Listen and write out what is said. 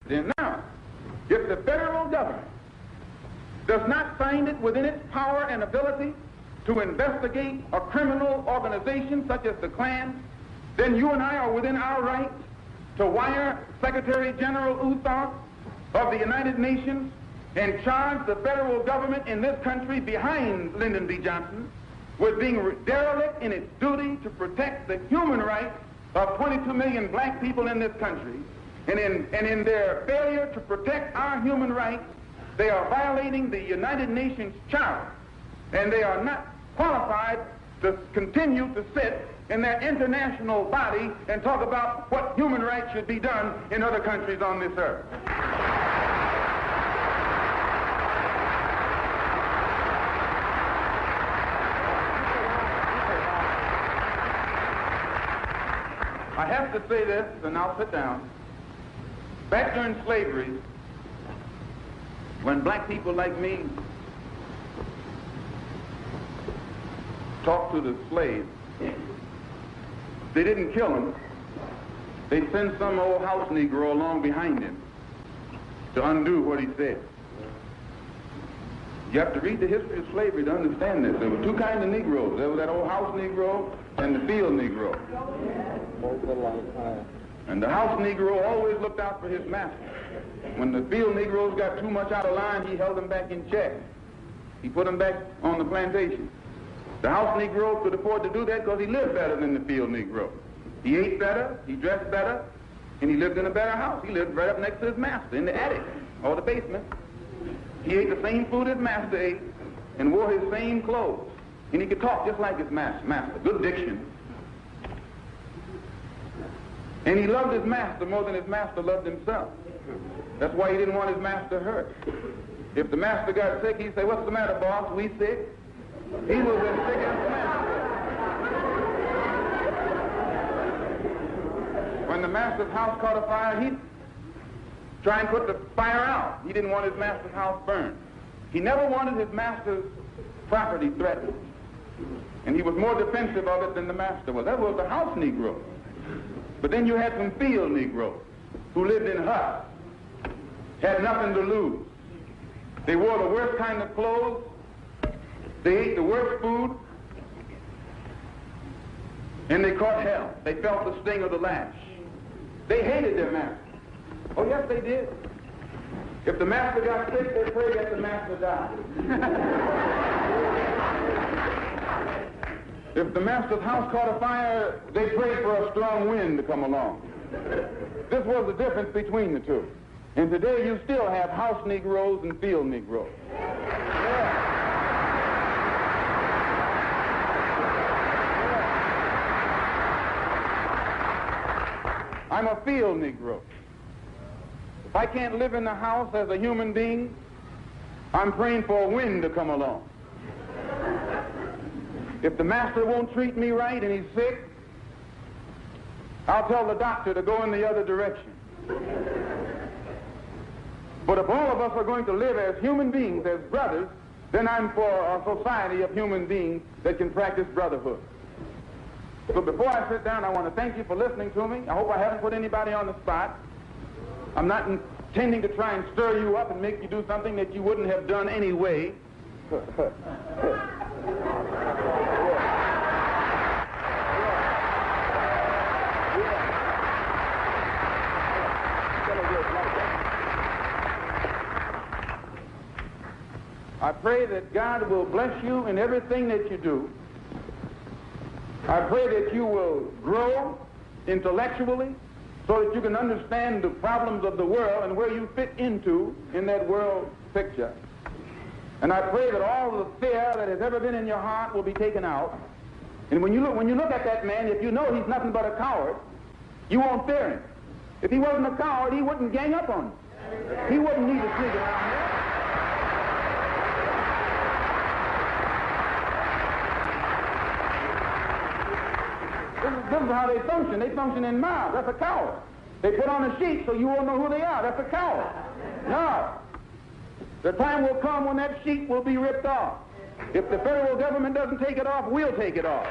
then. Now, if the federal government does not find it within its power and ability to investigate a criminal organization such as the Klan, then you and I are within our rights to wire Secretary General Uzak of the United Nations and charge the federal government in this country behind Lyndon B. Johnson with being derelict in its duty to protect the human rights of 22 million black people in this country. And in their failure to protect our human rights, they are violating the United Nations Charter, and they are not qualified to continue to sit in that international body and talk about what human rights should be done in other countries on this earth. I have to say this, and I'll sit down. Back during slavery, when black people like me talked to the slaves, they didn't kill him. They sent some old house Negro along behind him to undo what he said. You have to read the history of slavery to understand this. There were two kinds of Negroes. There was that old house Negro and the field Negro. And the house Negro always looked out for his master. When the field Negroes got too much out of line, he held them back in check. He put them back on the plantation. The house Negro could afford to do that because he lived better than the field Negro. He ate better, he dressed better, and he lived in a better house. He lived right up next to his master in the attic or the basement. He ate the same food his master ate and wore his same clothes. And he could talk just like his master. Good diction. And he loved his master more than his master loved himself. That's why he didn't want his master hurt. If the master got sick, he'd say, "What's the matter, boss? We sick?" He was as sick as the master. When the master's house caught a fire, he'd try and put the fire out. He didn't want his master's house burned. He never wanted his master's property threatened. And he was more defensive of it than the master was. That was the house Negro. But then you had some field Negroes who lived in huts, had nothing to lose. They wore the worst kind of clothes. They ate the worst food. And they caught hell. They felt the sting of the lash. They hated their master. Oh, yes, they did. If the master got sick, they prayed that the master died. If the master's house caught a fire, they prayed for a strong wind to come along. This was the difference between the two. And today you still have house Negroes and field Negroes. Yeah. I'm a field Negro. If I can't live in the house as a human being, I'm praying for a wind to come along. If the master won't treat me right and he's sick, I'll tell the doctor to go in the other direction. But if all of us are going to live as human beings, as brothers, then I'm for a society of human beings that can practice brotherhood. So before I sit down, I want to thank you for listening to me. I hope I haven't put anybody on the spot. I'm not intending to try and stir you up and make you do something that you wouldn't have done anyway. I pray that God will bless you in everything that you do. I pray that you will grow intellectually so that you can understand the problems of the world and where you fit into in that world picture. And I pray that all the fear that has ever been in your heart will be taken out. And when you look at that man, if you know he's nothing but a coward, you won't fear him. If he wasn't a coward, he wouldn't gang up on you. He wouldn't need to sneak around here. This is how they function. They function in mobs. That's a coward. They put on a sheet so you won't know who they are. That's a coward. No. The time will come when that sheet will be ripped off. If the federal government doesn't take it off, we'll take it off.